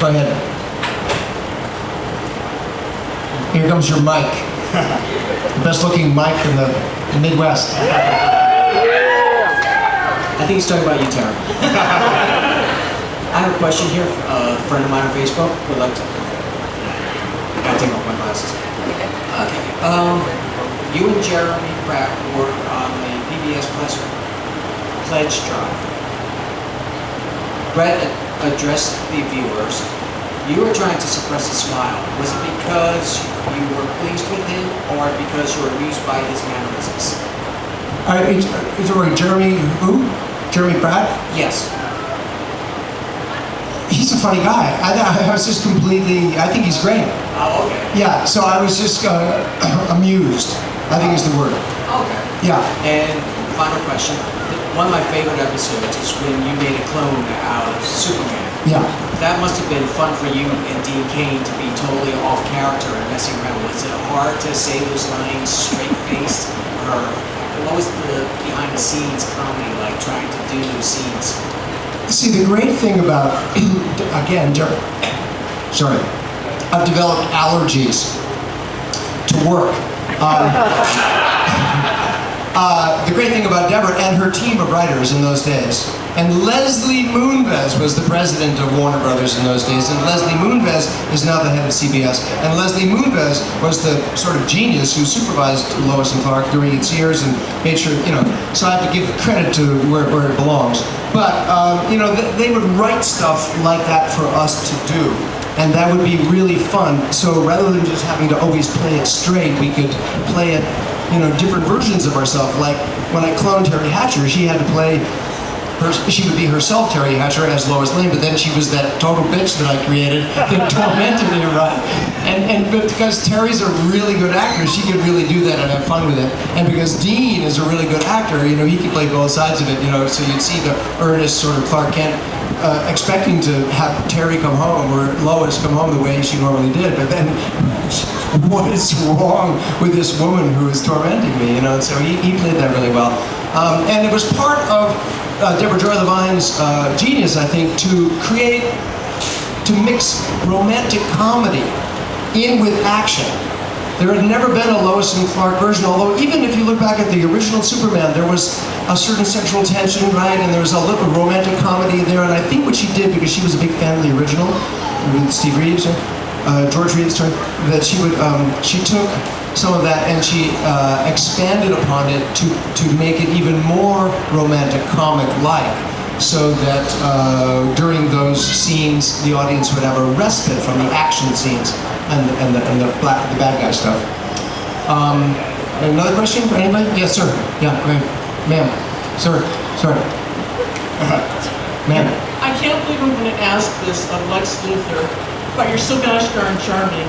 Go ahead. Here comes your mic. The best looking mic in the Midwest. I think he's talking about you, Tara. I have a question here. A friend of mine on Facebook would like to... I gotta take off my glasses. Okay. You and Jeremy Pratt worked on the PBS Pledge Drive. Brett addressed the viewers. You were trying to suppress a smile. Was it because you were pleased with him, or because you were amused by his mannerisms? It's already Jeremy, who? Jeremy Pratt? Yes. He's a funny guy. I was just completely, I think he's great. Oh, okay. Yeah, so I was just amused, I think is the word. Okay. Yeah. And final question. One of my favorite episodes is when you made a clone out of Superman. Yeah. That must have been fun for you and Dean Cain to be totally off character and messing around. Was it hard to say those lines straight-faced? Or what was the behind-the-scenes comedy like trying to do those scenes? See, the great thing about, again, sorry, I've developed allergies to work. The great thing about Deborah and her team of writers in those days, and Leslie Moonves was the president of Warner Brothers in those days, and Leslie Moonves is now the head of CBS, and Leslie Moonves was the sort of genius who supervised Lois and Clark during its years and made sure, so I have to give credit to where it belongs. But, they would write stuff like that for us to do. And that would be really fun. So rather than just having to always play it straight, we could play it, different versions of ourselves. Like when I cloned Terry Hatcher, she had to play she would be herself Terry Hatcher as Lois Lane, but then she was that total bitch that I created that tormented me, right? But because Terry's a really good actor, she could really do that and have fun with it. And because Dean is a really good actor, he could play both sides of it, so you'd see the earnest sort of Clark Kent expecting to have Terry come home or Lois come home the way she normally did, but then what is wrong with this woman who is tormenting me, and so he played that really well. And it was part of Deborah Joy Levine's genius, I think, to mix romantic comedy in with action. There had never been a Lois and Clark version, although even if you look back at the original Superman, there was a certain sexual tension, right? And there was a little romantic comedy there, and I think what she did, because she was a big fan of the original, with Steve Reeves, George Reeves, that she took some of that and she expanded upon it to make it even more romantic, comic-like, so that during those scenes the audience would have a respite from the action scenes and the bad guy stuff. Another question for anybody? Yes, sir. Yeah, go ahead. Ma'am. Sir. Sorry. Ma'am. I can't believe I'm going to ask this of Lex Luthor, but you're so gosh darn charming.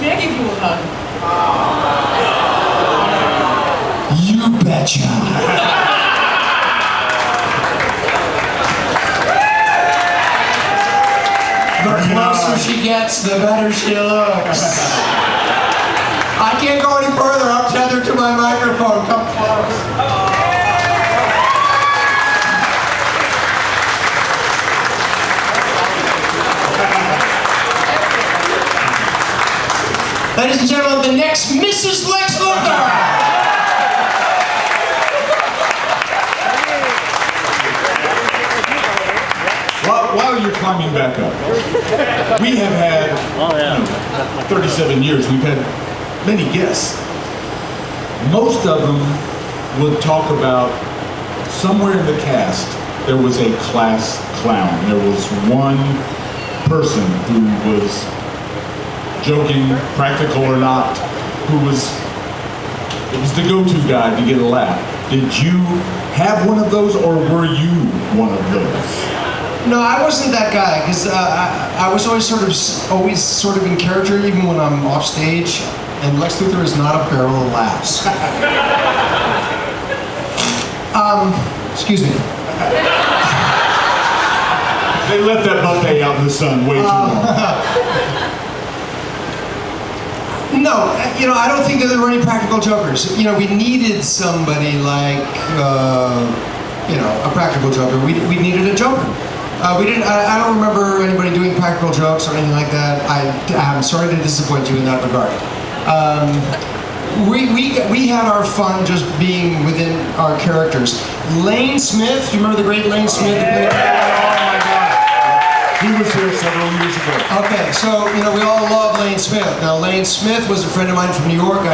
May I give you a hug? You betcha. The closer she gets, the better she looks. I can't go any further. I'm tethered to my microphone. Come close. Ladies and gentlemen, the next Mrs. Lex Luthor! While you're climbing back up, we have had 37 years, we've had many guests. Most of them would talk about somewhere in the cast there was a class clown. There was one person who was joking, practical or not, it was the go-to guy to get a laugh. Did you have one of those, or were you one of those? No, I wasn't that guy, because I was always sort of in character, even when I'm off stage. And Lex Luthor is not a barrel of laughs. Excuse me. They let that buffet out in the sun way too long. No, I don't think that there were any practical jokers. We needed somebody like, a practical joker. We needed a joker. We didn't. I don't remember anybody doing practical jokes or anything like that. I'm sorry to disappoint you in that regard. We had our fun just being within our characters. Lane Smith, do you remember the great Lane Smith? Oh my God. He was here several years ago. Okay, so we all love Lane Smith. Now Lane Smith was a friend of mine from New York.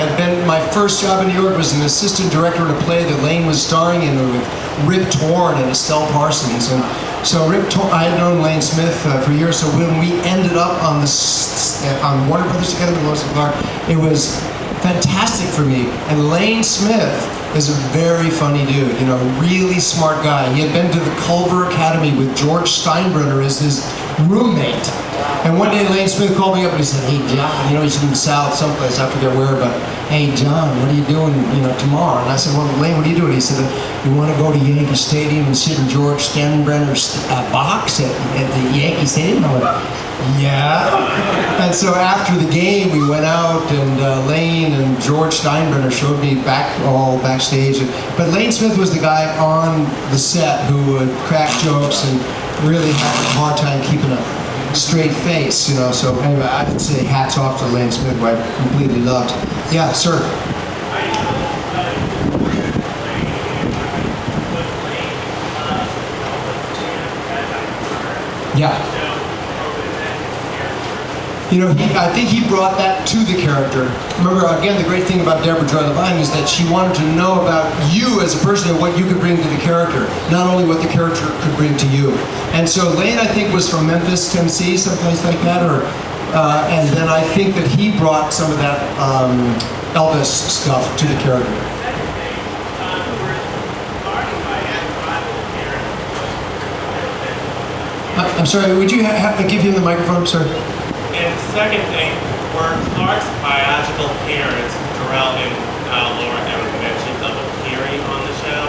My first job in New York was an assistant director in a play that Lane was starring in with Rip Torn and Estelle Parsons. And so I had known Lane Smith for years. So when we ended up on Warner Brothers together with Lois and Clark, it was fantastic for me. And Lane Smith is a very funny dude, really smart guy. He had been to the Culver Academy with George Steinbrenner as his roommate. And one day Lane Smith called me up and he said, "Hey John," he's from the South, someplace, I forget where, but, "Hey John, what are you doing, tomorrow?" And I said, "Well, Lane, what are you doing?" He said, "You want to go to Yankee Stadium and sit in George Steinbrenner's box at the Yankee Stadium?" I went, "Yeah." And so after the game, we went out, and Lane and George Steinbrenner showed me backstage. But Lane Smith was the guy on the set who would crack jokes and really had a hard time keeping a straight face, So anyway, I would say hats off to Lane Smith, who I completely loved. Yeah, sir. Yeah. I think he brought that to the character. Remember, again, the great thing about Deborah Joy Levine is that she wanted to know about you as a person and what you could bring to the character, not only what the character could bring to you. And so Lane, I think, was from Memphis, Tennessee, someplace like that, and then I think that he brought some of that Elvis stuff to the character. I'm sorry, would you have to give him the microphone, sir? And the second thing, were Clark's biological parents, Jarrell and Laura, ever mentioned of appearing on the show?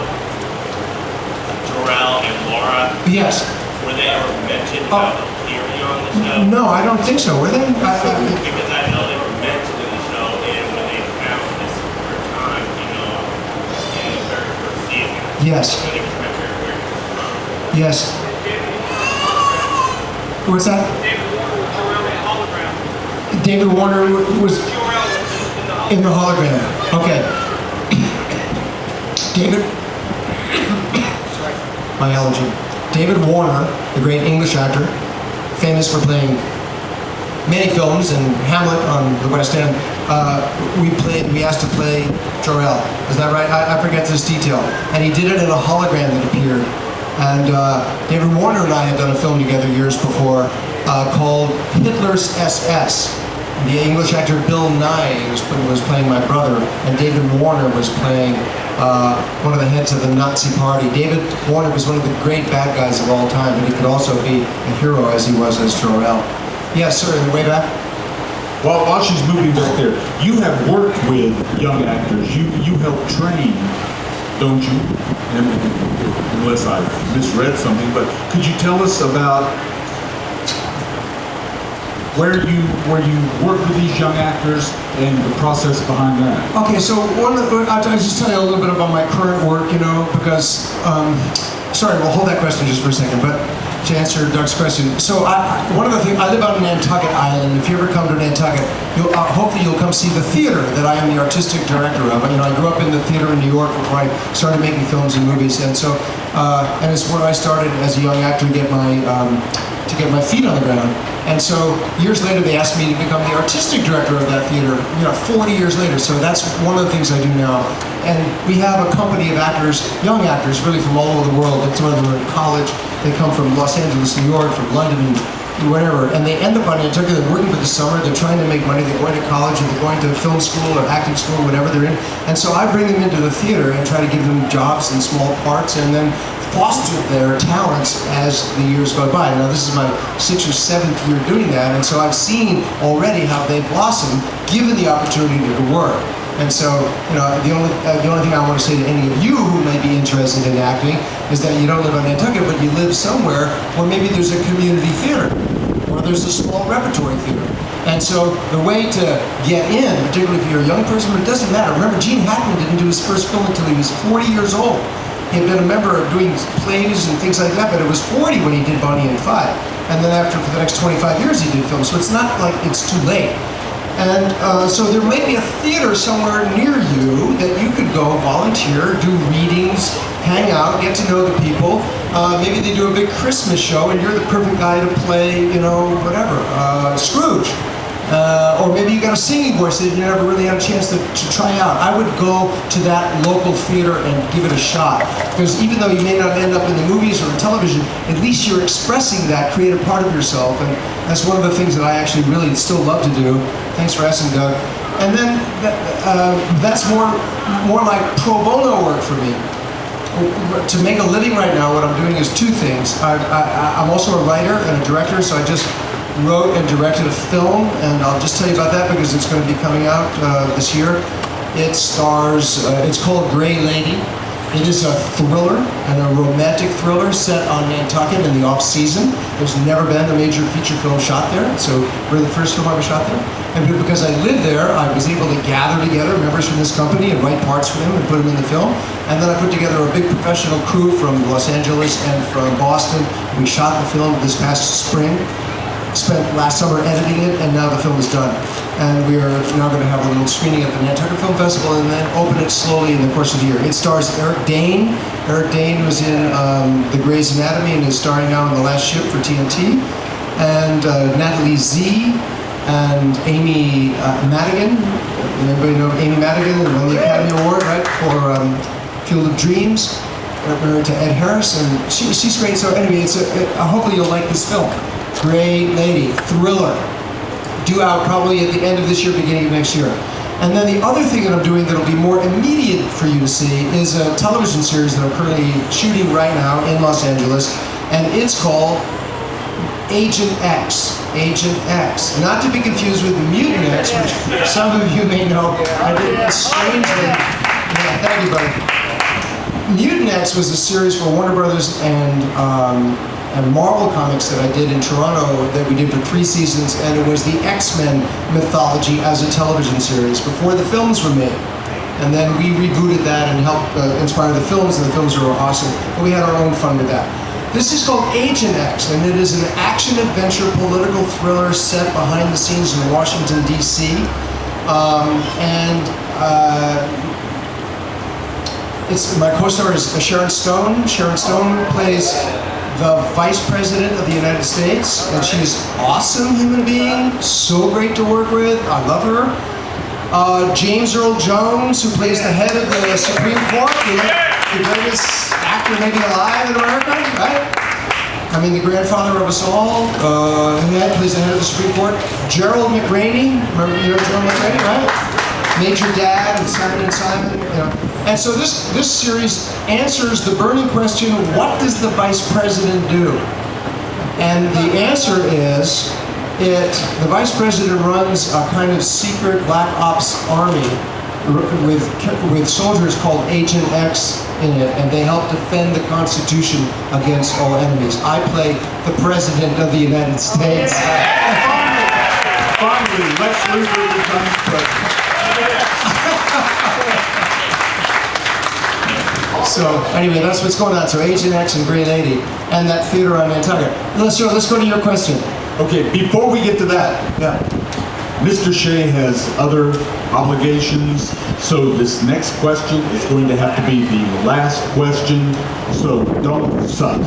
Jarrell and Laura? Yes. Were they ever mentioned about appearing on the show? No, I don't think so. Were they? Because I know they were mentioned in the show, and when they found this first time, in the very first season. Yes. When they were where he was from. Yes. What's that? David Warner was in the hologram. Okay. David, my allergy. David Warner, the great English actor, famous for playing many films and Hamlet on the West End. We asked to play Jor-El. Is that right? I forget this detail. And he did it in a hologram that appeared. And David Warner and I had done a film together years before called Hitler's SS. The English actor Bill Nye was playing my brother, and David Warner was playing one of the heads of the Nazi party. David Warner was one of the great bad guys of all time, but he could also be a hero as he was as Jor-El. Yes, sir, in the way back. Well, while she's moving back there, you have worked with young actors. You help train, don't you? Unless I misread something, but could you tell us about where you work with these young actors and the process behind that? Okay, so I'll just tell you a little bit about my current work, because, sorry, we'll hold that question just for a second, but to answer Doug's question. So one of the things, I live out in Nantucket Island. If you ever come to Nantucket, hopefully you'll come see the theater that I am the artistic director of. I grew up in the theater in New York before I started making films and movies, and so, and it's where I started as a young actor to get my feet on the ground. And so years later, they asked me to become the artistic director of that theater, 40 years later. So that's one of the things I do now. And we have a company of actors, young actors, really from all over the world. Some of them are in college. They come from Los Angeles, New York, from London, and wherever. And they end up on Nantucket. They're working for the summer. They're trying to make money. They're going to college, or they're going to film school or acting school, whatever they're in. And so I bring them into the theater and try to give them jobs in small parts, and then foster their talents as the years go by. Now this is my 6th or 7th year doing that, and so I've seen already how they blossom given the opportunity to work. And so, the only thing I want to say to any of you who may be interested in acting is that you don't live on Nantucket, but you live somewhere where maybe there's a community theater, or there's a small repertory theater. And so the way to get in, particularly if you're a young person, but it doesn't matter. Remember, Gene Hackman didn't do his first film until he was 40 years old. He had been a member of doing plays and things like that, but it was 40 when he did Bonnie and Clyde. And then after, for the next 25 years, he did films. So it's not like it's too late. And so there may be a theater somewhere near you that you could go volunteer, do readings, hang out, get to know the people. Maybe they do a big Christmas show and you're the perfect guy to play, you know, whatever, Scrooge. Or maybe you got a singing voice that you never really had a chance to try out. I would go to that local theater and give it a shot. Because even though you may not end up in the movies or in television, at least you're expressing that creative part of yourself. And that's one of the things that I actually really still love to do. Thanks for asking, Doug. And then that's more like pro bono work for me. To make a living right now, what I'm doing is two things. I'm also a writer and a director, so I just wrote and directed a film, and I'll just tell you about that because it's going to be coming out this year. It stars, it's called Grey Lady. It is a thriller and a romantic thriller set on Nantucket in the off-season. There's never been a major feature film shot there, so we're the first film ever shot there. And because I lived there, I was able to gather together members from this company and write parts for them and put them in the film. And then I put together a big professional crew from Los Angeles and from Boston. We shot the film this past spring. Spent last summer editing it, and now the film is done. And we are now going to have a little screening at the Nantucket Film Festival and then open it slowly in the course of the year. It stars Eric Dane. Eric Dane was in The Grey's Anatomy and is starring now in The Last Ship for TNT. And Natalie Z and Amy Madigan. Anybody know Amy Madigan? Who won the Academy Award, right, for Field of Dreams. Married to Ed Harris, and she's great. So anyway, hopefully you'll like this film. Grey Lady, thriller, due out probably at the end of this year, beginning of next year. And then the other thing that I'm doing that'll be more immediate for you to see is a television series that I'm currently shooting right now in Los Angeles, and it's called Agent X. Agent X. Not to be confused with Mutant X, which some of you may know. I did it strangely. Yeah, thank you, buddy. Mutant X was a series for Warner Brothers and Marvel Comics that I did in Toronto that we did for 3 seasons, and it was the X-Men mythology as a television series before the films were made. And then we rebooted that and helped inspire the films, and the films were awesome. But we had our own fun with that. This is called Agent X, and it is an action-adventure political thriller set behind the scenes in Washington, D.C. My co-star is Sharon Stone. Sharon Stone plays the Vice President of the United States, and she's an awesome human being, so great to work with. I love her. James Earl Jones, who plays the head of the Supreme Court, the greatest actor maybe alive in America, right? I mean, the grandfather of us all. He plays the head of the Supreme Court. Gerald McRaney, remember Gerald McRaney, right? Major Dad and Simon and Simon. You know. And so this series answers the burning question: what does the Vice President do? And the answer is, the Vice President runs a kind of secret black ops army with soldiers called Agent X in it, and they help defend the Constitution against all enemies. I play the President of the United States. Finally, Lex Luthor becomes president. So anyway, that's what's going on. So Agent X and Grey Lady, and that theater on Nantucket. Let's go to your question. Okay, before we get to that, Yeah. Mr. Shea has other obligations, so this next question is going to have to be the last question, so don't suck.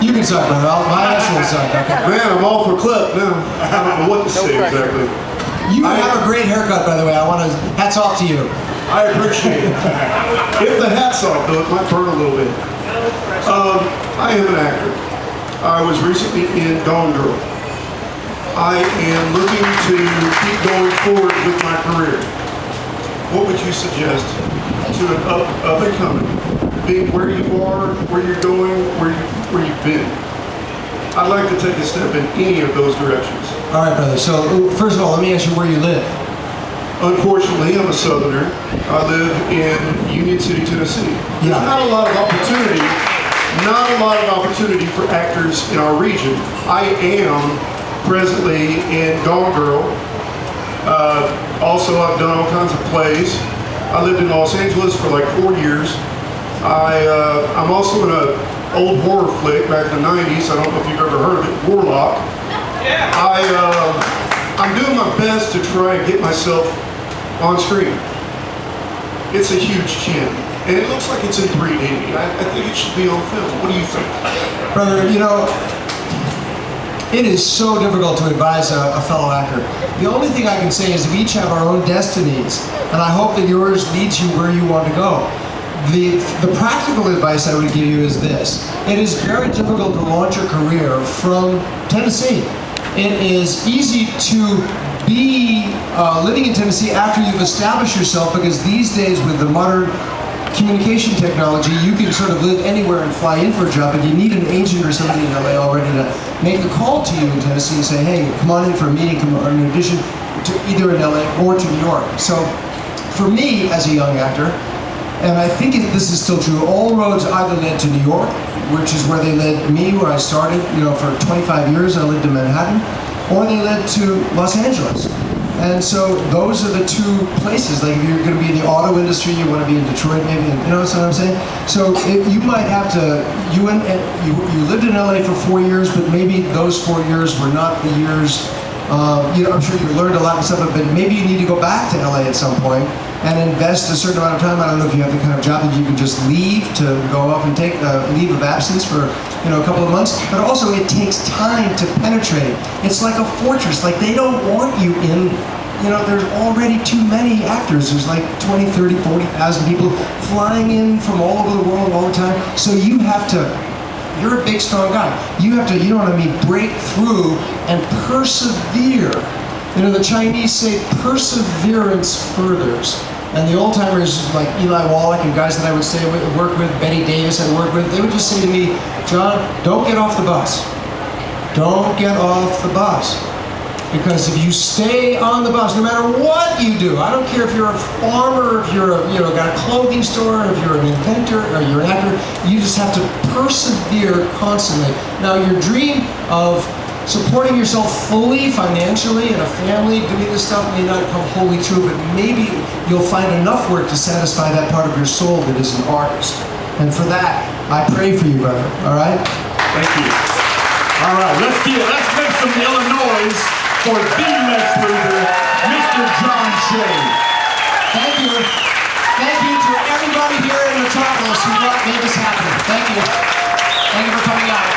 You can suck, brother. My answer will suck. Okay. Man, I'm all for clip now. I don't know what to say exactly. You have a great haircut, by the way. Hats off to you. I appreciate it. If the hat's off, though, it might burn a little bit. I am an actor. I was recently in Gone Girl. I am looking to keep going forward with my career. What would you suggest to an up-and-coming, being where you are, where you're going, where you've been? I'd like to take a step in any of those directions. All right, brother. So first of all, let me ask you where you live. Unfortunately, I'm a Southerner. I live in Union City, Tennessee. There's not a lot of opportunity for actors in our region. I am presently in Gone Girl, Also, I've done all kinds of plays. I lived in Los Angeles for like 4 years. I'm also in an old horror flick back in the 90s. I don't know if you've ever heard of it, Warlock. Yeah. I'm doing my best to try and get myself on screen. It's a huge chin, and it looks like it's in 380. I think it should be on film. What do you think? Brother, you know, it is so difficult to advise a fellow actor. The only thing I can say is we each have our own destinies, and I hope that yours leads you where you want to go. The practical advice I would give you is this. It is very difficult to launch a career from Tennessee. It is easy to be living in Tennessee after you've established yourself, because these days with the modern communication technology, you can sort of live anywhere and fly in for a job, but you need an agent or somebody in LA already to make the call to you in Tennessee and say, hey, come on in for a meeting, come on, in addition to either in LA or to New York. So for me, as a young actor, and I think this is still true, all roads either led to New York, which is where they led me, where I started, you know, for 25 years I lived in Manhattan, or they led to Los Angeles. And so those are the two places. Like if you're going to be in the auto industry, you want to be in Detroit maybe, you know what I'm saying? So you might have to, you lived in LA for 4 years, but maybe those 4 years were not the years, you know, I'm sure you learned a lot and stuff, but maybe you need to go back to LA at some point and invest a certain amount of time. I don't know if you have the kind of job that you can just leave to go off and take a leave of absence for, you know, a couple of months, but also it takes time to penetrate. It's like a fortress. Like they don't want you in, you know, there's already too many actors. There's like 20, 30, 40,000 people flying in from all over the world all the time. So you have to, you're a big, strong guy. You have to, you know what I mean, break through and persevere. You know, the Chinese say perseverance furthers. And the old timers like Eli Wallach and guys that I would work with, Betty Davis I work with, they would just say to me, John, don't get off the bus. Don't get off the bus. Because if you stay on the bus, no matter what you do, I don't care if you're a farmer, if you're got a clothing store, if you're an inventor or you're an actor, you just have to persevere constantly. Now your dream of supporting yourself fully, financially, and a family, doing this stuff may not come wholly true, but maybe you'll find enough work to satisfy that part of your soul that is an artist. And for that, I pray for you, brother, all right? Thank you. All right, let's make some Illinois for the next leader, Mr. John Shea. Thank you. Thank you to everybody here in Metropolis who made this happen. Thank you. Thank you for coming out.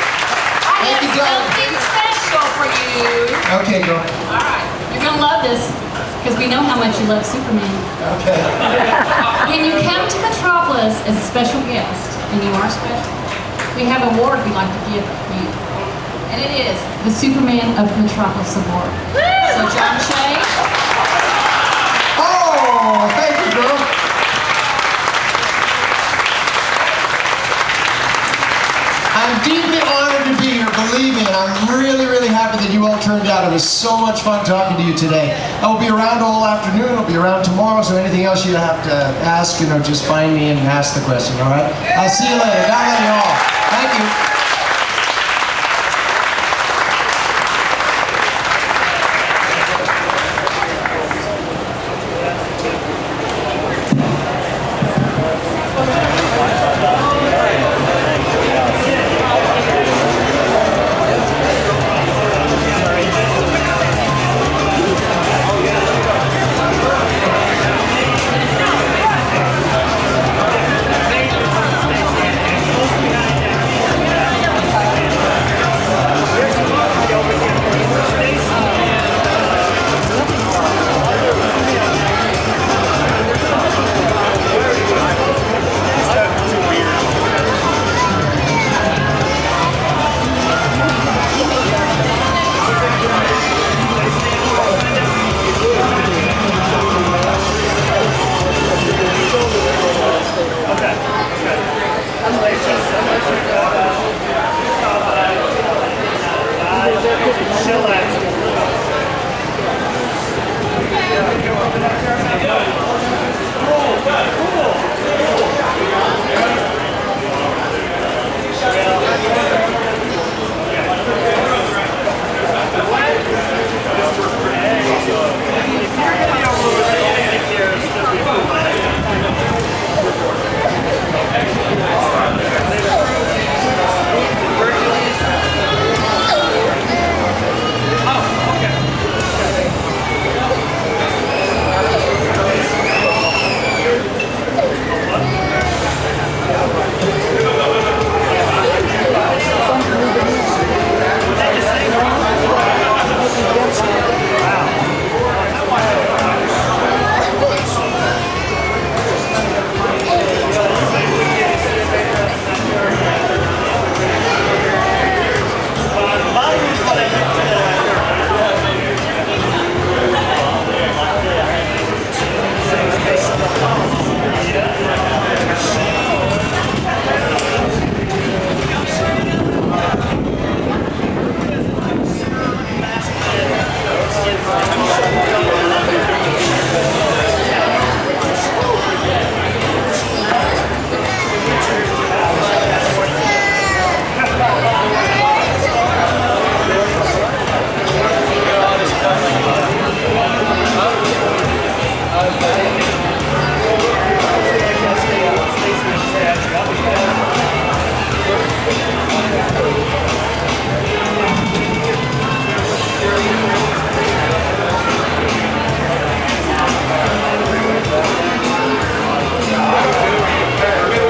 Thank you, Doug. Something special for you. Okay, go ahead. All right. You're going to love this because we know how much you love Superman. Okay. When you come to Metropolis as a special guest, and you are special, we have an award we'd like to give you. And it is the Superman of Metropolis Award. So, John Shea. Oh, thank you, girl. I'm deeply honored to be here, believe me, and I'm really, really happy that you all turned out. It was so much fun talking to you today. I will be around all afternoon, I'll be around tomorrow, so anything else you have to ask, you know, just find me and ask the question, all right? I'll see you later. God love you all. Thank you. Chill out.